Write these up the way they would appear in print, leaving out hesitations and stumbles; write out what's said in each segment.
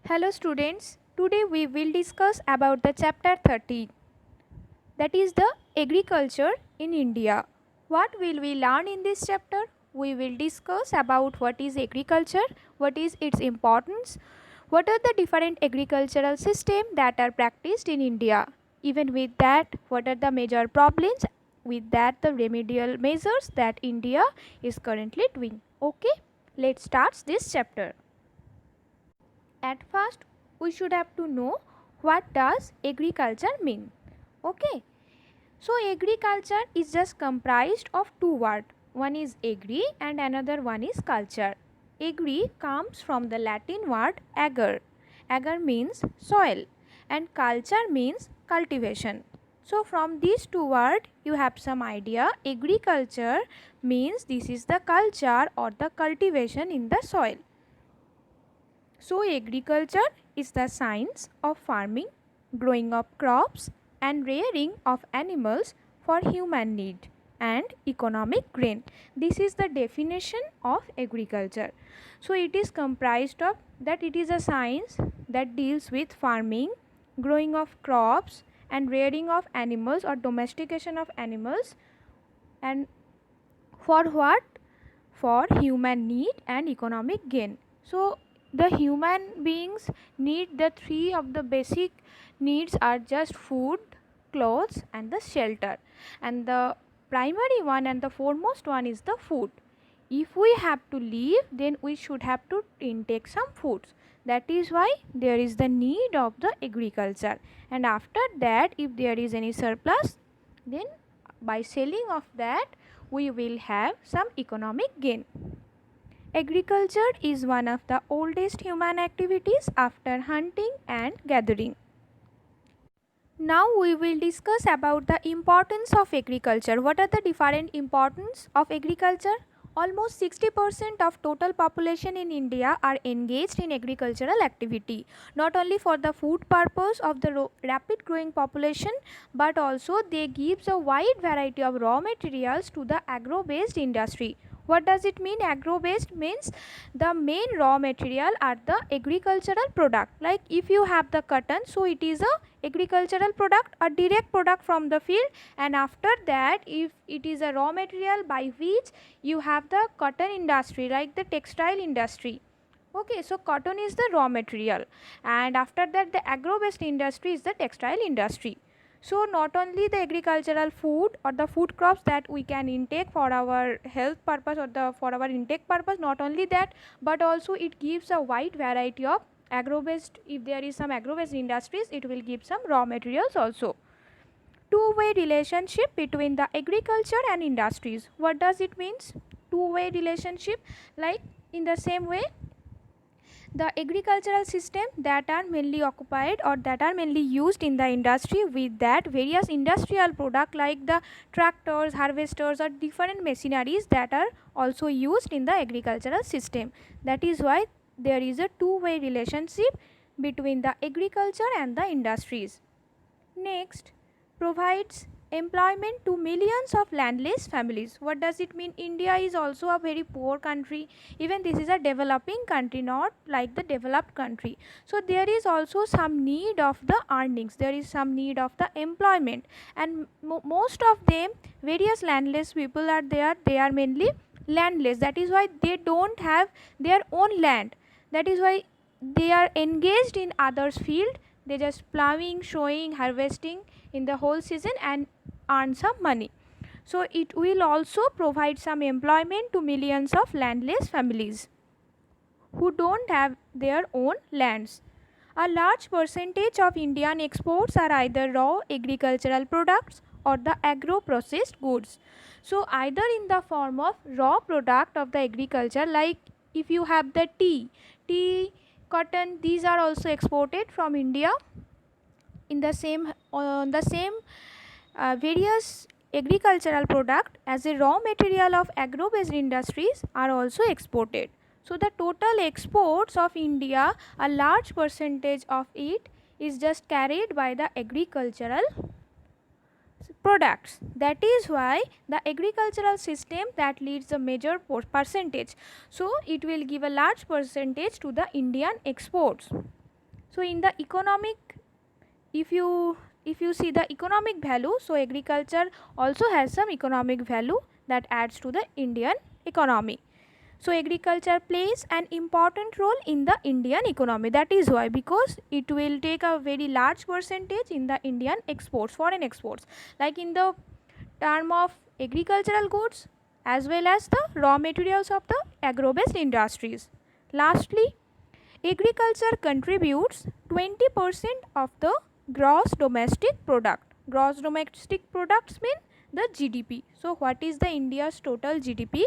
Hello students, today we will discuss about the chapter 13, that is the agriculture in India. What will we learn in this chapter? We will discuss about what is agriculture, what is its importance, what are the different agricultural systems that are practiced in India. Even with that, what are the major problems, with that the remedial measures that India is currently doing. Okay, let's start this chapter. At first we should have to know what does agriculture mean. Okay, so agriculture is just comprised of two words. One is agri and another one is culture. Agri comes from the Latin word ager. Ager means soil and culture means cultivation. So from these two words you have some idea. Agriculture means this is the culture or the cultivation in the soil. So agriculture is the science of farming, growing of crops and rearing of animals for human need and economic gain. This is the definition of agriculture. So it is comprised of that it is a science that deals with farming, growing of crops and rearing of animals or domestication of animals, and for what? For human need and economic gain. So the human beings need the three of the basic needs are just food, clothes and the shelter, and the primary one and the foremost one is the food. If we have to live, then we should have to intake some foods. That is why there is the need of the agriculture, and after that if there is any surplus, then by selling of that we will have some economic gain. Agriculture is one of the oldest human activities after hunting and gathering. Now we will discuss about the importance of agriculture. What are the different importance of agriculture? Almost 60% of total population in India are engaged in agricultural activity, not only for the food purpose of the rapid growing population, but also they gives a wide variety of raw materials to the agro based industry. What does it mean? Agro based means the main raw material are the agricultural product. Like if you have the cotton, so it is a agricultural product, a direct product from the field, and after that if it is a raw material by which you have the cotton industry, like the textile industry. Okay, so cotton is the raw material, and after that the agro based industry is the textile industry. So not only the agricultural food or the food crops that we can intake for our health purpose or the for our intake purpose, not only that, but also it gives a wide variety of agro based. If there is some agro based industries, it will give some raw materials also. Two-way relationship between the agriculture and industries. What does it means? Two-way relationship, like in the same way the agricultural system that are mainly occupied or that are mainly used in the industry, with that various industrial product like the tractors, harvesters or different machineries that are also used in the agricultural system. That is why there is a two-way relationship between the agriculture and the industries. Next, provides employment to millions of landless families. What does it mean? India is also a very poor country. Even this is a developing country, not like the developed country. So there is also some need of the earnings. There is some need of the employment, and most of them, various landless people are there. They are mainly landless. That is why they don't have their own land. That is why they are engaged in others field. They just plowing, sowing, harvesting in the whole season and earn some money. So it will also provide some employment to millions of landless families who don't have their own lands. A large percentage of Indian exports are either raw agricultural products or the agro processed goods. So either in the form of raw product of the agriculture, like if you have the tea, cotton, these are also exported from India. In the same various agricultural product as a raw material of agro based industries are also exported. So the total exports of India, a large percentage of it is just carried by the agricultural products. That is why the agricultural system that leads a major percentage, so it will give a large percentage to the Indian exports. So in the economic, if you see the economic value, so agriculture also has some economic value that adds to the Indian economy. So agriculture plays an important role in the Indian economy. That is why, because it will take a very large percentage in the Indian exports, foreign exports, like in the term of agricultural goods as well as the raw materials of the agro-based industries. Lastly, agriculture contributes 20% of the gross domestic product. Gross domestic products mean the GDP. So what is the India's total GDP?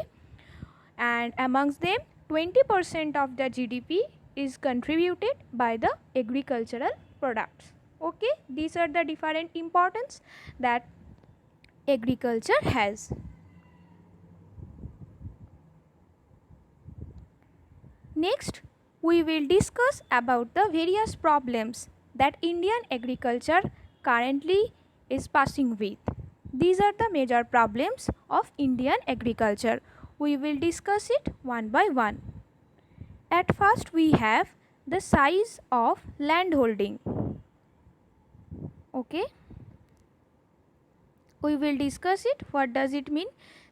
And amongst them, 20% of the GDP is contributed by the agricultural products. Okay, these are the different importance that agriculture has. Next, we will discuss about the various problems that Indian agriculture currently is passing with. These are the major problems of Indian agriculture. We will discuss it one by one. At first, we have the size of land holding. Okay, we will discuss it. What does it mean?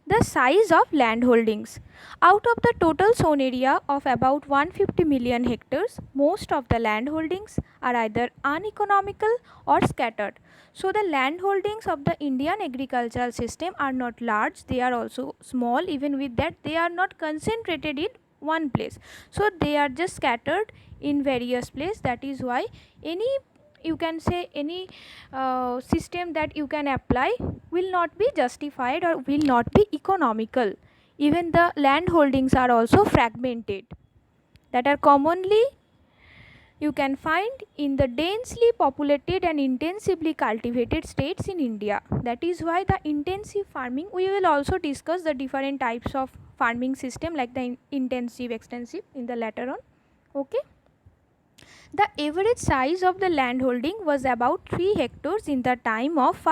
The size of land holdings. Out of the total sown area of about 150 million hectares, most of the land holdings are either uneconomical or scattered. So the land holdings of the Indian agricultural system are not large, they are also small. Even with that, they are not concentrated in one place. So they are just scattered in various places. That is why any, you can say, any system that you can apply will not be justified or will not be economical. Even the land holdings are also fragmented, that are commonly you can find in the densely populated and intensively cultivated states in India. That is why the intensive farming, we will also discuss the different types of farming system, like the intensive, extensive in the later on. Okay. The average size of the land holding was about 3 hectares in the time of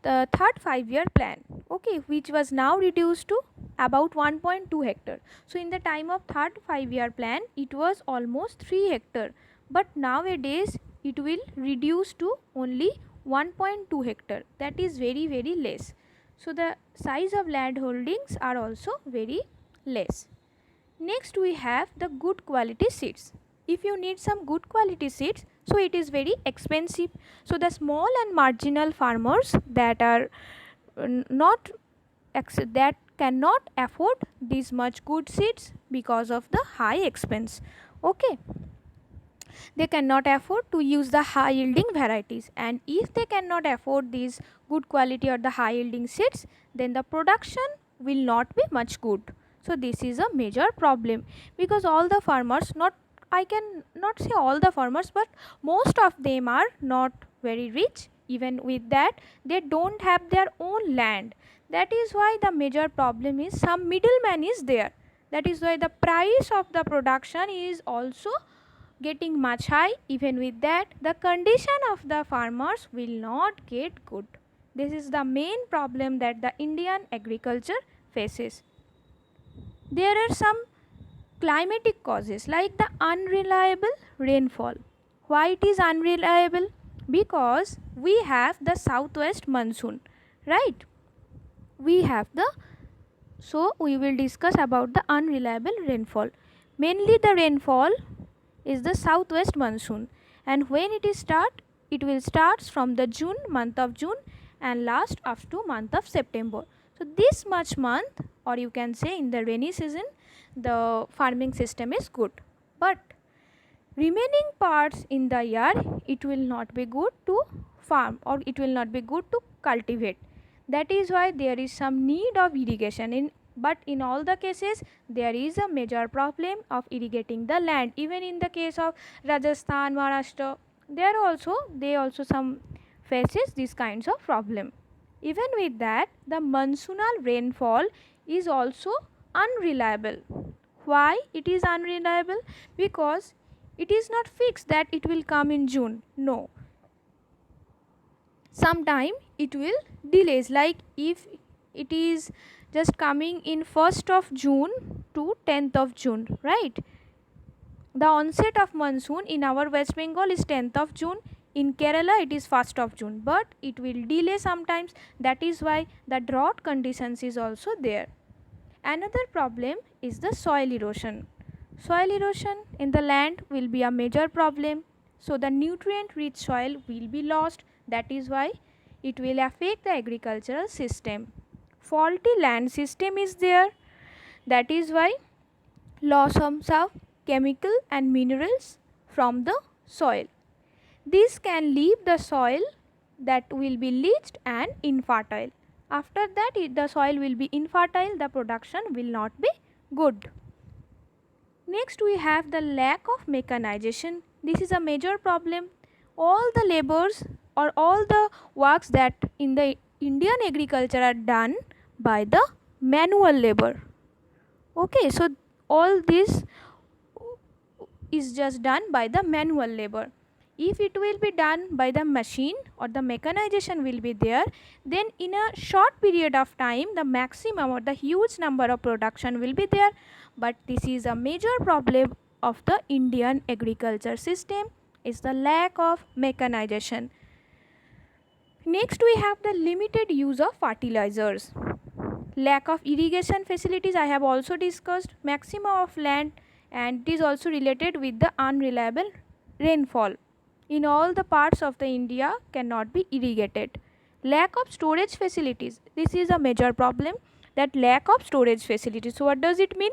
the third 5-year plan, okay, which was now reduced to about 1.2 hectare. So in the time of third 5-year plan, it was almost 3 hectare, but nowadays it will reduce to only 1.2 hectare. That is very, very less. So the size of land holdings are also very less. Next, we have the good quality seeds. If you need some good quality seeds, so it is very expensive. So the small and marginal farmers that are not that cannot afford this much good seeds because of the high expense. Okay, they cannot afford to use the high yielding varieties, and if they cannot afford these good quality or the high yielding seeds, then the production will not be much good. So this is a major problem, because all the farmers, not, I can not say all the farmers, but most of them are not very rich. Even with that, they don't have their own land. That is why the major problem is some middleman is there. That is why the price of the production is also getting much high. Even with that, the condition of the farmers will not get good. This is the main problem that the Indian agriculture faces. There are some climatic causes like the unreliable rainfall. Why it is unreliable? Because we have the southwest monsoon, right? We have the, so we will discuss about the unreliable rainfall. Mainly the rainfall is the southwest monsoon, and when it is start, it will start from the June, month of June, and last up to month of September. So this much month, or you can say in the rainy season, the farming system is good, but remaining parts in the year, it will not be good to farm, or it will not be good to cultivate. That is why there is some need of irrigation in, but in all the cases there is a major problem of irrigating the land. Even in the case of Rajasthan, Maharashtra, they also some faces these kinds of problem. Even with that, the monsoonal rainfall is also unreliable. Why it is unreliable? Because it is not fixed that it will come in June. No, sometime it will delays, like if it is just coming in 1st of June to 10th of June, right? The onset of monsoon in our West Bengal is 10th of June. In Kerala it is 1st of June, but it will delay sometimes. That is why the drought conditions is also there. Another problem is the soil erosion. Soil erosion in the land will be a major problem. So the nutrient rich soil will be lost. That is why it will affect the agricultural system. Faulty land system is there. That is why loss of chemical and minerals from the soil. This can leave the soil that will be leached and infertile. After that, the soil will be infertile, the production will not be good. Next, we have the lack of mechanization. This is a major problem. All the labors or all the works that in the Indian agriculture are done by the manual labor. Okay, so all this is just done by the manual labor. If it will be done by the machine or the mechanization will be there, then in a short period of time the maximum or the huge number of production will be there. But this is a major problem of the Indian agriculture system, is the lack of mechanization. Next, we have the limited use of fertilizers. Lack of irrigation facilities I have also discussed. Maximum of land, and it is also related with the unreliable rainfall. In all the parts of the India cannot be irrigated. Lack of storage facilities. This is a major problem, that lack of storage facilities. So what does it mean?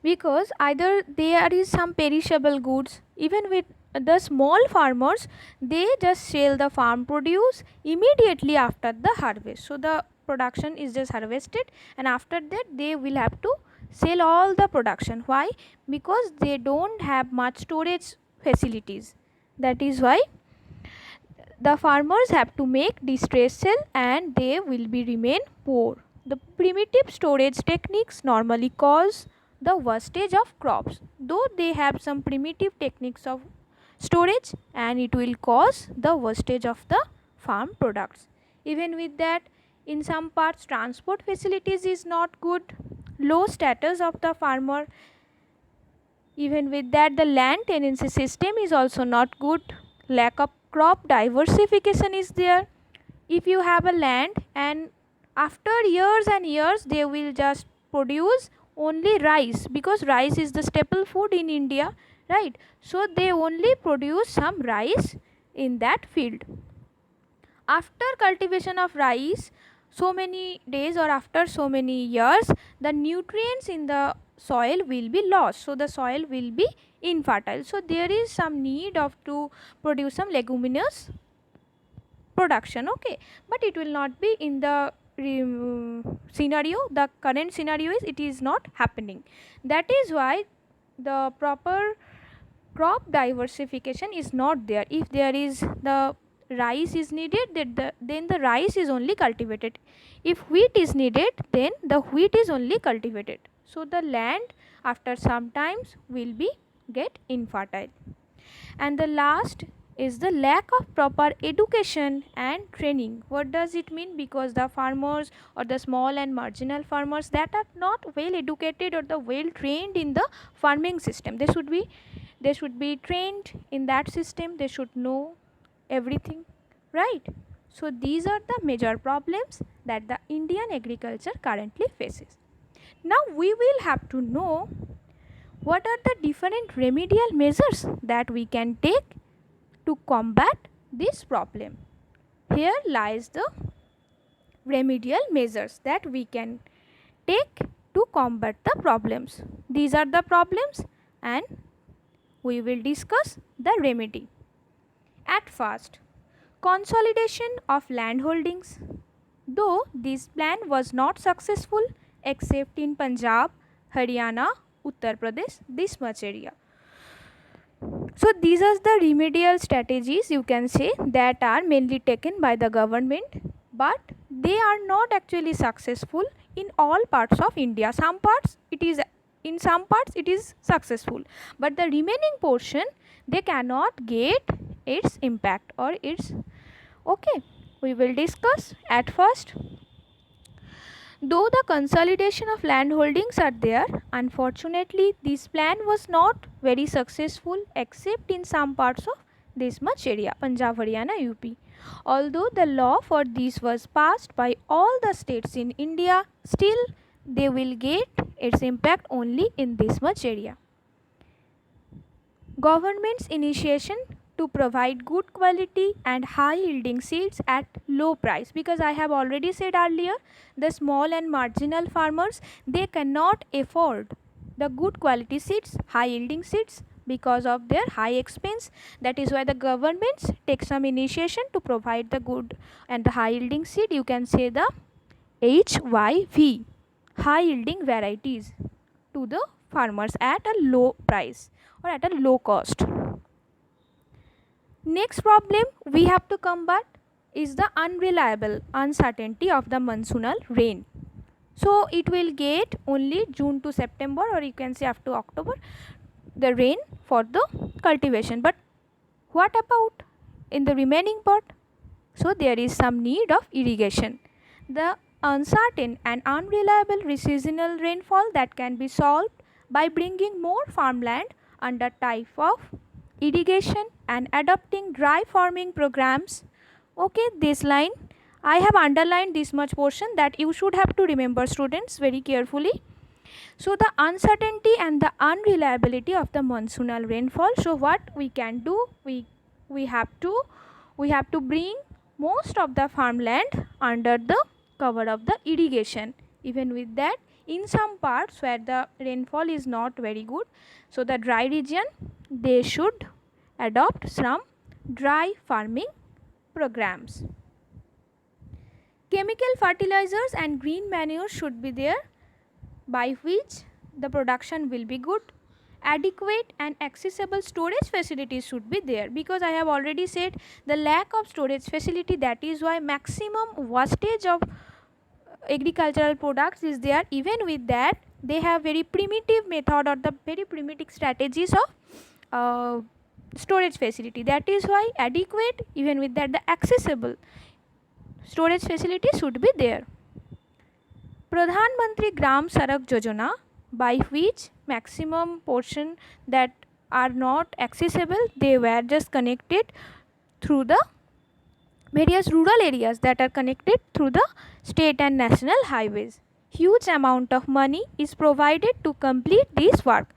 Because either there is some perishable goods, even with the small farmers, they just sell the farm produce immediately after the harvest. So the production is just harvested, and after that they will have to sell all the production. Why? Because they don't have much storage facilities. That is why the farmers have to make distress sale and they will be remain poor. The primitive storage techniques normally cause the wastage of crops, though they have some primitive techniques of storage, and it will cause the wastage of the farm products. Even with that, in some parts transport facilities is not good, low status of the farmer. Even with that, the land tenancy system is also not good. Lack of crop diversification is there. If you have a land and after years and years they will just produce only rice, because rice is the staple food in India, right? So they only produce some rice in that field. After cultivation of rice, so many days or after so many years, the nutrients in the soil will be lost, so the soil will be infertile. So there is some need of to produce some leguminous production, okay, but it will not be in the scenario. The current scenario is it is not happening. That is why the proper crop diversification is not there. If there is the rice is needed, then the rice is only cultivated. If wheat is needed, then the wheat is only cultivated. So the land after some times will be get infertile. And the last is the lack of proper education and training. What does it mean? Because the farmers or the small and marginal farmers that are not well educated or the well trained in the farming system, they should be trained in that system, they should know everything, right? So these are the major problems that the Indian agriculture currently faces. Now we will have to know what are the different remedial measures that we can take to combat this problem. Here lies the remedial measures that we can take to combat the problems. These are the problems and we will discuss the remedy. At first, consolidation of land holdings. Though this plan was not successful except in Punjab, Haryana, Uttar Pradesh, this much area. So these are the remedial strategies, you can say, that are mainly taken by the government, but they are not actually successful in all parts of India. Some parts it is successful, but the remaining portion they cannot get its impact or its, okay, we will discuss. At first, Though the consolidation of land holdings are there, unfortunately this plan was not very successful except in some parts of this much area, Punjab, Haryana, UP. Although the law for this was passed by all the states in India, still they will get its impact only in this much area. Government's initiation to provide good quality and high yielding seeds at low price, because I have already said earlier, the small and marginal farmers, they cannot afford the good quality seeds, high yielding seeds, because of their high expense. That is why the governments take some initiation to provide the good and the high yielding seed. You can say the HYV, high yielding varieties, to the farmers at a low price or at a low cost. Next problem we have to combat is the unreliable uncertainty of the monsoonal rain. So it will get only June to September, or you can say up to October, the rain for the cultivation. But what about in the remaining part? So there is some need of irrigation. The uncertain and unreliable seasonal rainfall that can be solved by bringing more farmland under type of irrigation and adopting dry farming programs. Okay, this line I have underlined this much portion that you should have to remember, students, very carefully. So the uncertainty and the unreliability of the monsoonal rainfall. So what we can do, we have to bring most of the farmland under the cover of the irrigation. Even with that, in some parts where the rainfall is not very good, so the dry region, they should adopt some dry farming programs. Chemical fertilizers and green manure should be there, by which the production will be good. Adequate and accessible storage facilities should be there, because I have already said the lack of storage facility, that is why maximum wastage of agricultural products is there. Even with that, they have very primitive method or the very primitive strategies of storage facility. That is why adequate, even with that the accessible storage facility should be there. Pradhan Mantri Gram Sadak Yojana, by which maximum portion that are not accessible, they were just connected through the various rural areas that are connected through the state and national highways. Huge amount of money is provided to complete this work.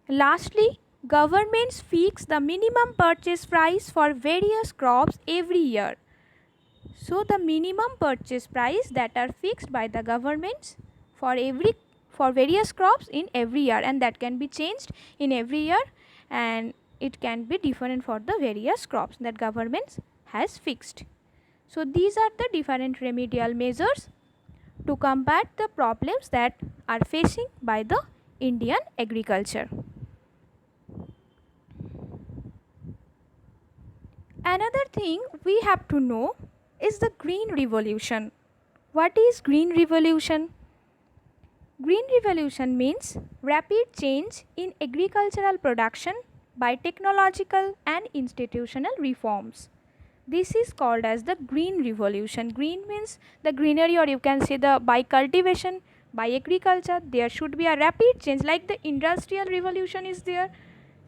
Lastly, governments fix the minimum purchase price for various crops every year. So the minimum purchase price that are fixed by the governments for various crops in every year, and that can be changed in every year, and it can be different for the various crops that governments has fixed. So these are the different remedial measures to combat the problems that are facing by the Indian agriculture. Another thing we have to know is the Green Revolution. What is Green Revolution? Green Revolution means rapid change in agricultural production by technological and institutional reforms. This is called as the Green Revolution. Green means the greenery, or you can say the by cultivation, by agriculture, there should be a rapid change, like the industrial revolution is there.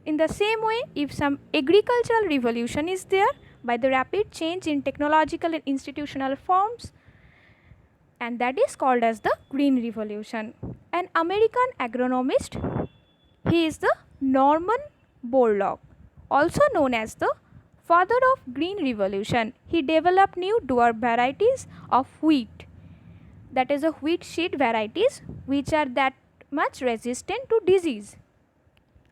In the same way, if some agricultural revolution is there, by the rapid change in technological and institutional forms, and that is called as the Green Revolution. An American agronomist, he is the Norman Borlaug, also known as the father of Green Revolution. He developed new dwarf varieties of wheat, that is the wheat seed varieties, which are that much resistant to disease.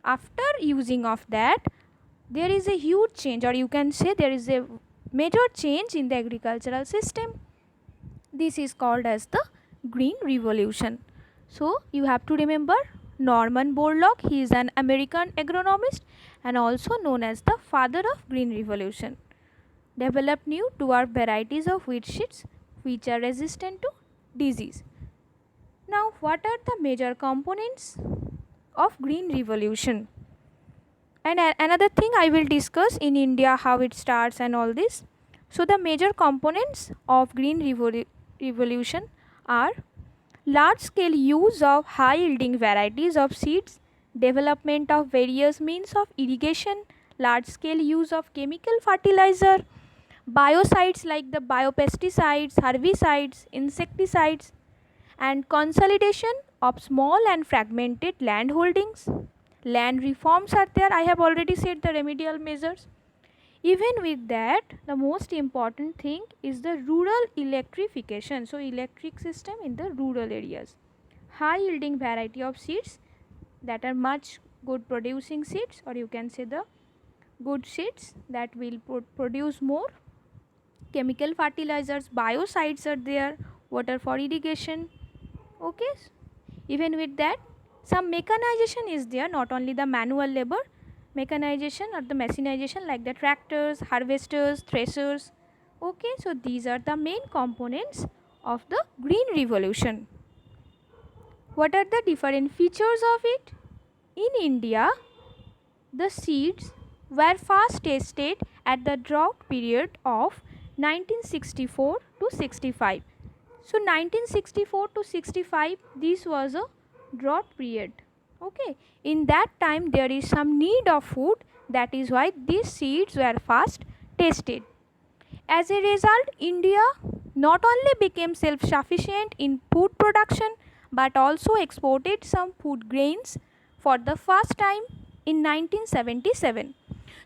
After using of that, there is a huge change, or you can say there is a major change in the agricultural system. This is called as the Green Revolution. So you have to remember Norman Borlaug, he is an American agronomist and also known as the father of Green Revolution. Developed new dwarf varieties of wheat seeds which are resistant to disease. Now what are the major components of Green Revolution? And another thing I will discuss in India, how it starts and all this. So the major components of Green Revolution are large scale use of high yielding varieties of seeds, development of various means of irrigation, large scale use of chemical fertilizer, biocides like the biopesticides, herbicides, insecticides, and consolidation of small and fragmented land holdings. Land reforms are there. I have already said the remedial measures. Even with that, the most important thing is the rural electrification. So, electric system in the rural areas. High yielding variety of seeds that are much good producing seeds, or you can say the good seeds that will produce more. Chemical fertilizers, biocides are there, water for irrigation. Okay, even with that, some mechanization is there, not only the manual labor, mechanization or the machinization like the tractors, harvesters, threshers. Okay, so these are the main components of the green revolution. What are the different features of it? In India, the seeds were first tested at the drought period of 1964 to 65. So 1964 to 65, this was a drought period. Okay, in that time there is some need of food, that is why these seeds were first tested. As a result, India not only became self-sufficient in food production but also exported some food grains for the first time in 1977.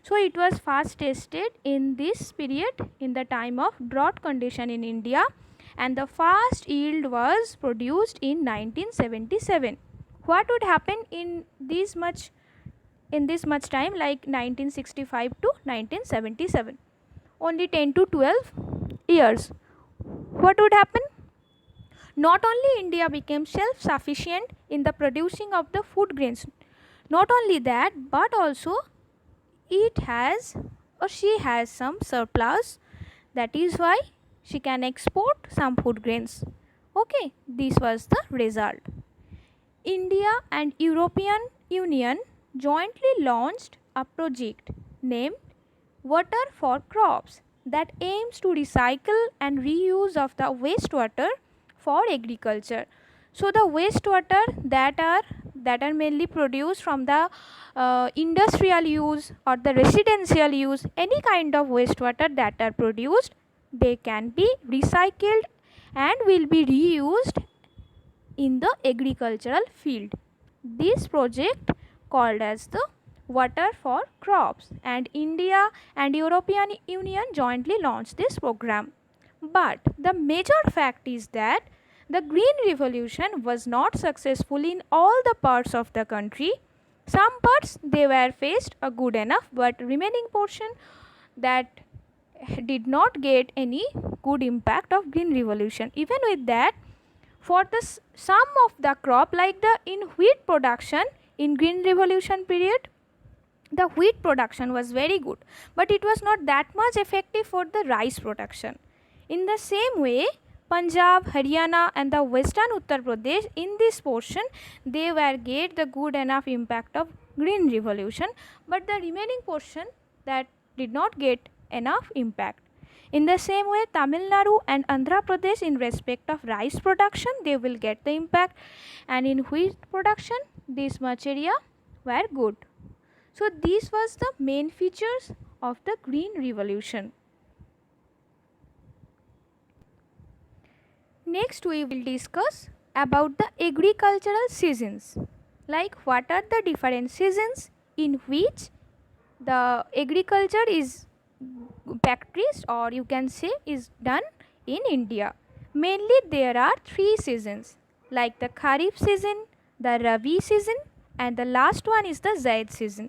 So it was first tested in this period in the time of drought condition in India, and the first yield was produced in 1977. What would happen in this much time, like 1965 to 1977? Only 10 to 12 years. What would happen? Not only India became self-sufficient in the producing of the food grains, not only that, but also it has or she has some surplus, that is why she can export some food grains. Okay, this was the result. India and European Union jointly launched a project named Water for Crops that aims to recycle and reuse of the wastewater for agriculture. So the wastewater that are mainly produced from the industrial use or the residential use, any kind of wastewater that are produced, they can be recycled and will be reused in the agricultural field. This project called as the Water for Crops, and India and European Union jointly launched this program. But the major fact is that the Green Revolution was not successful in all the parts of the country. Some parts they were faced a good enough, but remaining portion that did not get any good impact of Green Revolution. Even with that, for the some of the crop, like the in wheat production in Green Revolution period, the wheat production was very good, but it was not that much effective for the rice production. In the same way, Punjab, Haryana and the western Uttar Pradesh, in this portion they were get the good enough impact of Green Revolution, but the remaining portion that did not get enough impact. In the same way, Tamil Nadu and Andhra Pradesh, in respect of rice production, they will get the impact, and in wheat production this much area were good. So these was the main features of the Green Revolution. Next we will discuss about the agricultural seasons, like what are the different seasons in which the agriculture is practiced, or you can say is done in India. Mainly there are three seasons, like the Kharif season, the Rabi season, and the last one is the Zaid season.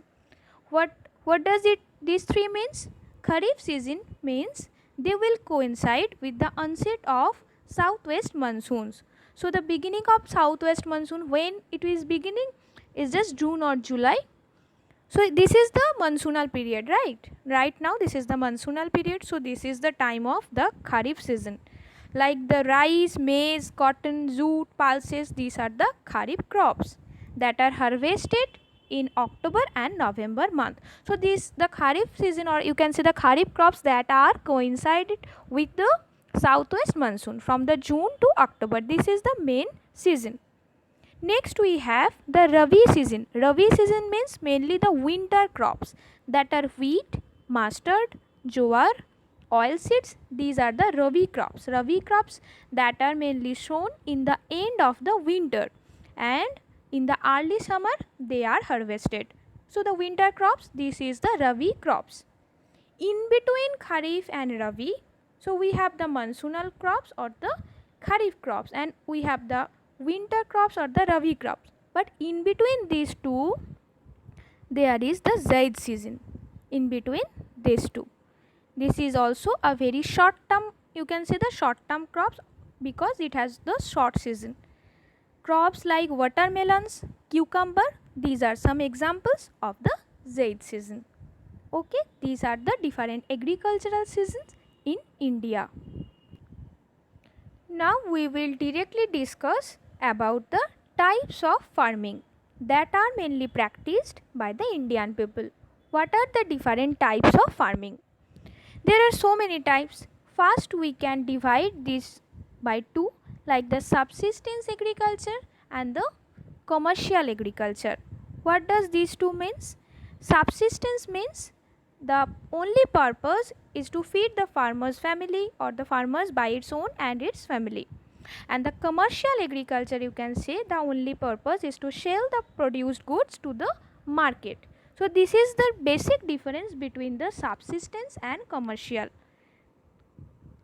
What does it these three means? Kharif season means they will coincide with the onset of southwest monsoons. So the beginning of southwest monsoon, when it is beginning, is just June or July. So this is the monsoonal period, right? Right now this is the monsoonal period. So this is the time of the Kharif season. Like the rice, maize, cotton, jute, pulses, these are the Kharif crops that are harvested in October and November month. So this the Kharif season, or you can say the Kharif crops that are coincided with the southwest monsoon from the June to October. This is the main season. Next we have the Rabi season. Rabi season means mainly the winter crops that are wheat, mustard, jowar, oilseeds. These are the Rabi crops. Rabi crops that are mainly sown in the end of the winter, and in the early summer they are harvested. So the winter crops, this is the Rabi crops. In between Kharif and Rabi, so we have the monsoonal crops or the Kharif crops, and we have the winter crops or the Rabi crops. But in between these two, there is the Zaid season. In between these two, this is also a very short term, you can say the short term crops, because it has the short season. Crops like watermelons, cucumber, these are some examples of the Zaid season. Okay, these are the different agricultural seasons in India. Now we will directly discuss about the types of farming that are mainly practiced by the Indian people. What are the different types of farming? There are so many types. First, we can divide this by two, like the subsistence agriculture and the commercial agriculture. What does these two means? Subsistence means the only purpose is to feed the farmer's family or the farmers by its own and its family. And the commercial agriculture, you can say the only purpose is to sell the produced goods to the market. So this is the basic difference between the subsistence and commercial.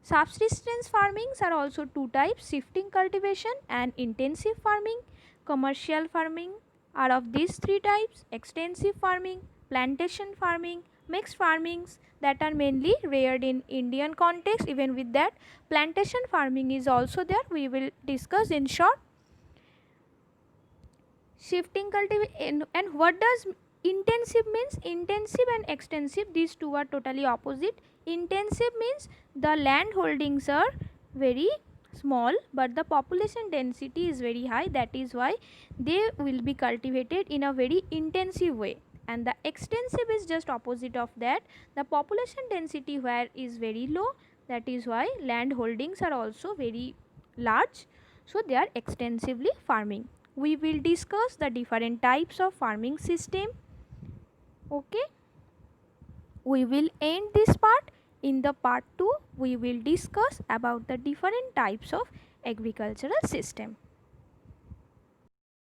Subsistence farmings are also two types: shifting cultivation and intensive farming. Commercial farming are of these three types: extensive farming, plantation farming, mixed farmings that are mainly reared in Indian context. Even with that, plantation farming is also there. We will discuss in short. Shifting cultivation, and what does intensive means? Intensive and extensive, these two are totally opposite. Intensive means the land holdings are very small but the population density is very high, that is why they will be cultivated in a very intensive way. And the extensive is just opposite of that. The population density where is very low, that is why land holdings are also very large, so they are extensively farming. We will discuss the different types of farming system. Okay, we will end this part. In the part 2 we will discuss about the different types of agricultural system.